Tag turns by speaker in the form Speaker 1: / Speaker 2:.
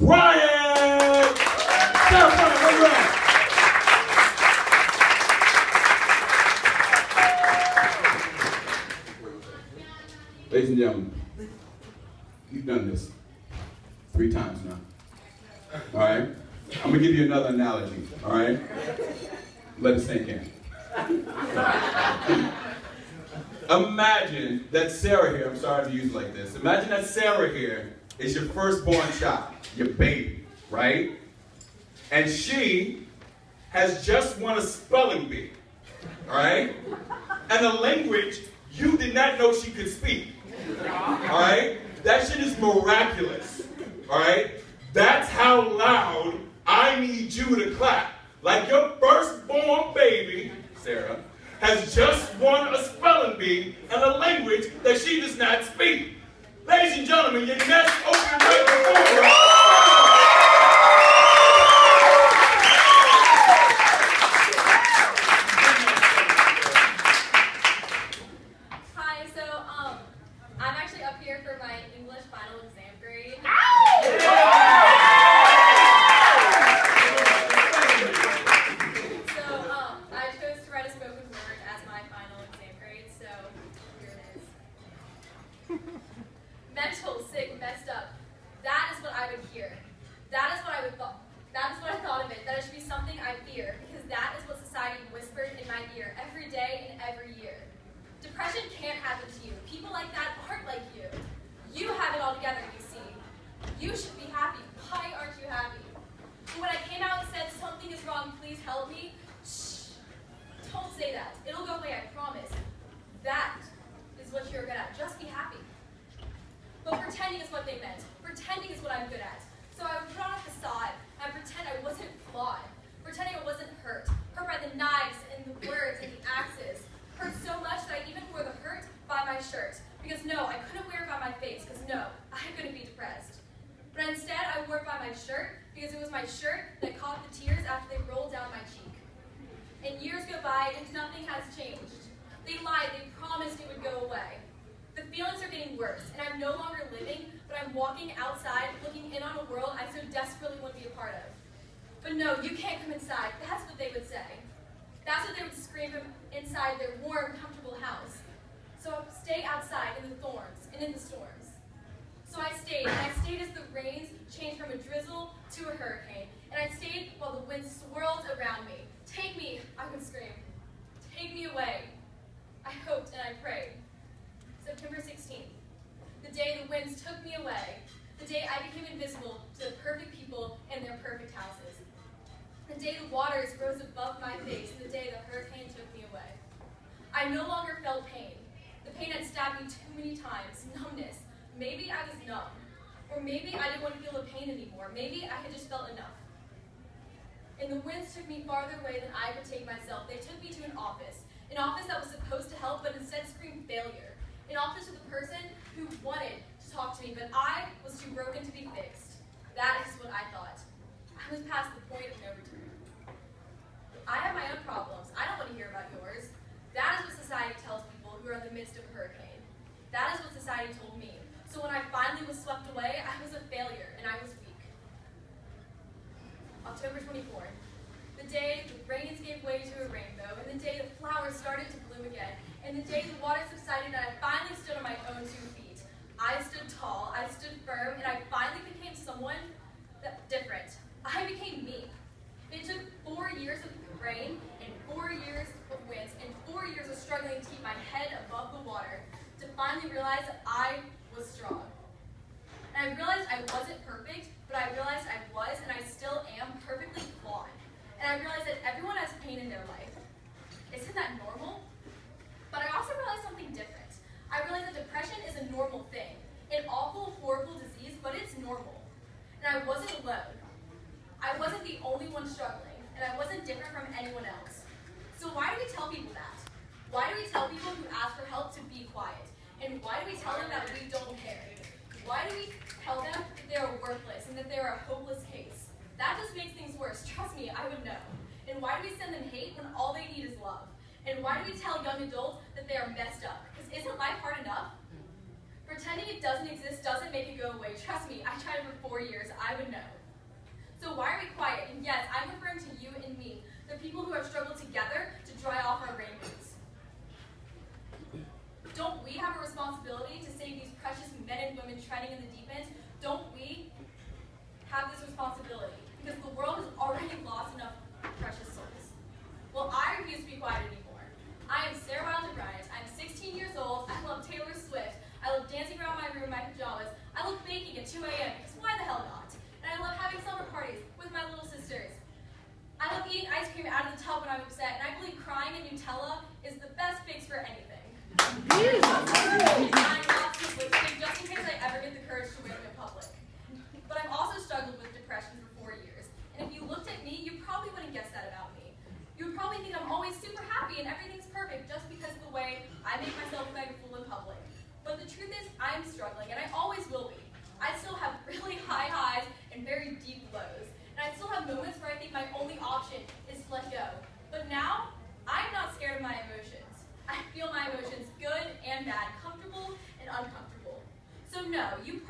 Speaker 1: Brian! Sarah, Brian, where you at? Ladies and gentlemen, you've done this 3 times now. All right? I'm going to give you another analogy. All right? Let it sink in. Imagine that Sarah here, I'm sorry to use it like this. Imagine that Sarah here is your firstborn child, your baby, right? And she has just won a spelling bee, all right? And a language you did not know she could speak, all right? That shit is miraculous, all right? That's how loud I need you to clap. Like your firstborn baby, Sarah, has just won a spelling bee and a language that she does not speak. Ladies and gentlemen, your next open mic performer.
Speaker 2: Hi, so I'm actually up here for my English final exam grade. So I chose to write a spoken word as my final exam grade, so here it is. Mental, sick, messed up. That is what I would hear. That is what I thought of it, that it should be something I fear, because that is what society whispered in my ear every day and every year. Depression can't happen to you. People like that aren't like you. You have it all together, you see. You should be happy. Why aren't you happy? And when I came out and said, something is wrong, please help me, shh, don't say that. It'll go away, I promise. That is what you're good at. Just be happy. But pretending is what they meant. Pretending is what I'm good at. So I would put on a facade and pretend I wasn't flawed. Pretending I wasn't hurt. Hurt by the knives and the words and the axes. Hurt so much that I even wore the hurt by my shirt. Because no, I couldn't wear it by my face, because no, I couldn't be depressed. But instead, I wore it by my shirt, because it was my shirt that caught the tears after they rolled down my cheek. And years go by, and nothing has changed. They lied, they promised it would go away. The feelings are getting worse, and I'm no longer living, but I'm walking outside, looking in on a world I so desperately want to be a part of. But no, you can't come inside. That's what they would say. That's what they would scream from inside their warm, comfortable house. So I'll stay outside in the thorns and in the storms. So I stayed, and I stayed as the rains changed from a drizzle to a hurricane. And I stayed while the wind swirled around me. Take me, I would scream. Take me away. I hoped and I prayed. September 16th, the day the winds took me away, the day I became invisible to the perfect people and their perfect houses, the day the waters rose above my face, and the day the hurricane took me away. I no longer felt pain. The pain had stabbed me too many times. Numbness. Maybe I was numb. Or maybe I didn't want to feel the pain anymore. Maybe I had just felt enough. And the winds took me farther away than I could take myself. They took me to an office that was supposed to help but instead screamed failure. An office with a person who wanted to talk to me, but I was too broken to be fixed. That is what I thought. I was past the point of no return. I have my own problems. I don't want to hear about yours. That is what society tells people who are in the midst of a hurricane. That is what society told me. So when I finally was swept away, I was a failure and I was weak. October 24th, the day the rains gave way to a rainbow, and the day the flowers started to bloom again, and the day the water subsided and I finally stood on my own 2 feet. I stood tall, I stood firm, and I finally became someone different. I became me. It took 4 years of rain, and 4 years of winds, and 4 years of struggling to keep my head above the water to finally realize that I was strong. And I realized I wasn't perfect, but I realized I was, and I still am, perfectly flawed. And I realized that everyone has pain in their life. Isn't that normal? But I also realized something different. I realized that depression is a normal thing. An awful, horrible disease, but it's normal. And I wasn't alone. I wasn't the only one struggling, and I wasn't different from anyone else. So why do we tell people that? Why do we tell people who ask for help to be quiet? And why do we tell them that we don't care? Why do we tell them that they are worthless and that they are a hopeless case? That just makes things worse. Trust me, I would know. And why do we send them hate when all they need is love? And why do we tell young adults that they are messed up? Because isn't life hard enough? Pretending it doesn't exist doesn't make it go away. Trust me, I try to together for 4 years, I would know. So why are we quiet? And yes, I'm referring to you and me, the people who have struggled together to dry off our rain boots. Don't we have a responsibility to save these precious men and women treading in the deep end? Don't we have this responsibility? Because the world has already lost enough precious souls. Well, I refuse to be quiet anymore. I am Sarah Wilder Bryant. I'm 16 years old. I love Taylor Swift. I love dancing around my room in my pajamas. I love baking at 2 a.m. because why the hell not? And I love having summer parties with my little sisters. I love eating ice cream out of the tub when I'm upset, and I believe crying in Nutella is the best fix for anything. I'm lots of lipstick just in case I ever get the courage to wear them in public. But I've also struggled with depression for 4 years, and if you looked at me, you probably wouldn't guess that about me. You would probably think I'm always super happy and everything's perfect just because of the way I make myself look like a fool in public. But the truth is, I'm struggling, and I always will be. I still have really high highs and very deep lows. And I still have moments where I think my only option is to let go. But now, I'm not scared of my emotions. I feel my emotions, good and bad, comfortable and uncomfortable. So no, you